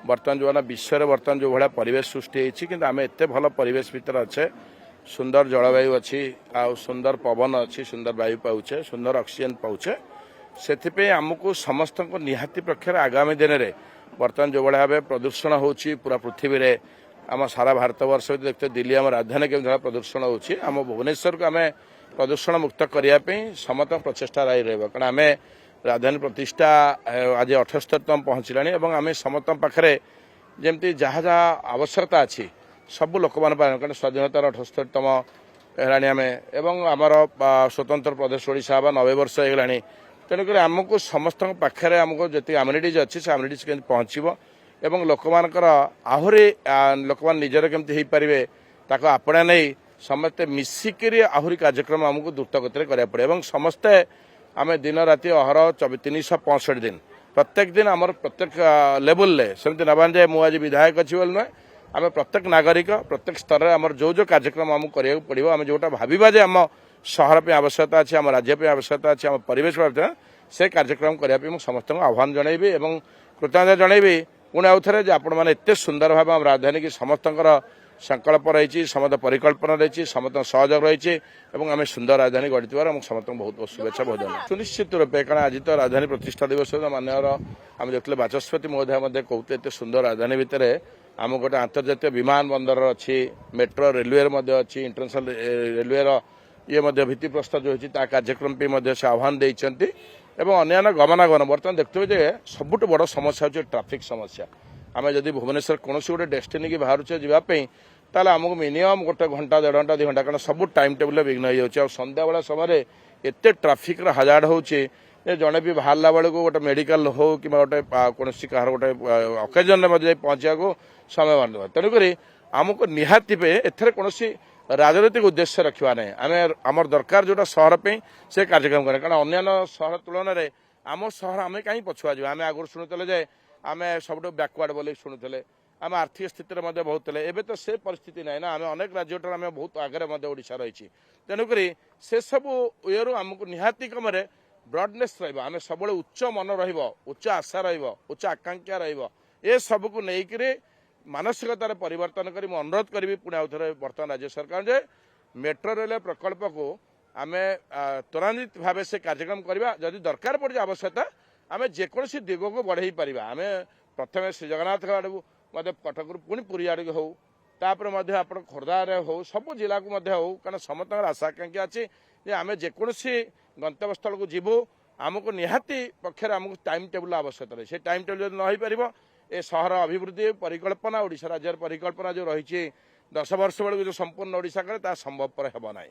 बर्तमान जो विश्व बर्तमान जो भाया परिवेश सृष्टि होती कि आम एत भल परिवेश भितर अच्छे सुंदर जलवायु अच्छी आ सुंदर पवन अच्छी सुंदर वायु पाचे सुंदर ऑक्सीजन पाचे से आमको समस्त निहाती पक्षर आगामी दिन में बर्तमान जो भाया भाव प्रदूषण होची पूरा पृथ्वी रे आम सारा भारत वर्ष देखते दिल्ली आम राजधानी के प्रदूषण होची आम भुवनेश्वर को आम प्रदूषण मुक्त करने समस्त प्रचेषा रही कारण आम राजधानी प्रतिष्ठा आज 78तम पहुँचला आम समस्त पाखे जमी जहाँ जहाँ आवश्यकता अच्छी सब लोक मान कारण स्वाधीनतार 78तम है आमर स्वतंत्र प्रदेश ओडिशा 90 वर्ष होगा तेणुक आमको समस्त पाखे आमको जी आम्यूनिटीज अच्छी से आम्यूनिटीज के पहुँचो एवं लोक मानकर आहरी लोक मान निजर केमती हो पारे ताको आपणा नहीं समस्ते मिसिकी आहरी कार्यक्रम आमको द्रुत गति करा पड़े और समस्ते आम दिन राति अहर 365 दिन प्रत्येक दिन आमर प्रत्येक लेवल सेमती नबान जाए मुझे विधायक अच्छी बोल नुहे आम प्रत्येक नागरिक प्रत्येक स्तर में आमर जो जो कार्यक्रम आमको करा पड़ो आम जोटा भावा जे आम सहर पे आवश्यकता अच्छी आम राज्य पे आवश्यकता अच्छी आम परिवेश से कार्यक्रम करने समस्त आह्वान जनइबी और कृतज्ञता जनइबी पुणी आउ थे आपण मैंने एत सुंदर भाव राजधानी की समस्त संकल्प रही समस्त परिकल्पना रही समस्त सहयोग रही आम सुंदर राजधानी गढ़ समस्त बहुत बहुत शुभेच्छा बहुत धन्यवाद सुनिश्चित रूपे कारण आज तो राजधानी प्रतिष्ठा दिवस मान्यर आम देखते बाचस्पति महोदय कहते एत सुंदर राजधानी भितर आम गोटे अंतर्जातीय विमान बंदर अच्छी मेट्रो रेलवे अच्छी इंटरनेशनल रेलवे ये भित्तिप्रस्तर जो होती कार्यक्रम पे से आह्वान देती एवं अन्य गमनागमन बर्तमान देखते सबुठ बड़ समस्या हो ट्राफिक समस्या आम जदि भुवनेश्वर कौन गोटे डेस्टिनी की बाहर जावाई ताल आमको मिनिमम गोटे घंटा 1.5 घंटा 2 घंटा कारण सब टाइम टेबल विघ्न हो जाए संध्या बेला समय एत ट्राफिक हजार्ड हो जड़े भी बाहर बेलू गोटे मेडिकल हो कि गोटे कौन कह गोटे अकेजन में पहुंचा को समय मान तेणुक आमको निहाती पे एथर कौन राजनैतिक उद्देश्य रखा ना आम दरकार जोटा सहर पे से कार्यक्रम करें कारण अन्य सहर तुलन में आम सहर आम कहीं पछुआ जाए आम आगुरी शुणुले जे आम सब बैकवर्ड बोली शुणुले आम आर्थिक स्थिति में बहुत एवं तो से परिस्थिति ना ना आम अनेक राज्य आम बहुत आगे ओडिशा रही तेणुक से सब ये आमको निहाती कम ब्रॉडनेस रहा सब उच्च मन रुच्च आशा रुच्च आकांक्षा रे सबको लेकर मानसिकतार परिवर्तन कर अनुरोध करी पुणी आउ थे बर्तमान राज्य सरकार जे मेट्रो रेल प्रकल्प को आम त्वरान्वित भाव से कार्यक्रम करवा जदि दरकार पड़े आवश्यकता आम जेकोसी दिग को बढ़े पार आम प्रथम श्री जगन्नाथ आड़ू कटक पुणी पुरी आड़ हो तापर आप खोर्धा हो सब जिला को हो कारण समस्त आशा आकांक्षा अच्छी आम जेकोसी गंतव्यस्थल को जीवु आमको निहाती पक्षर आमको टाइम टेबुल आवश्यकता रही से टाइम टेबुल न हो पार ए सहर अभिवृद्धि परिकल्पना ओडिशा राज्यर परिकल्पना जो रही 10 वर्ष बेलू जो संपूर्ण ओडिशा करे ता संभवपर हेब ना।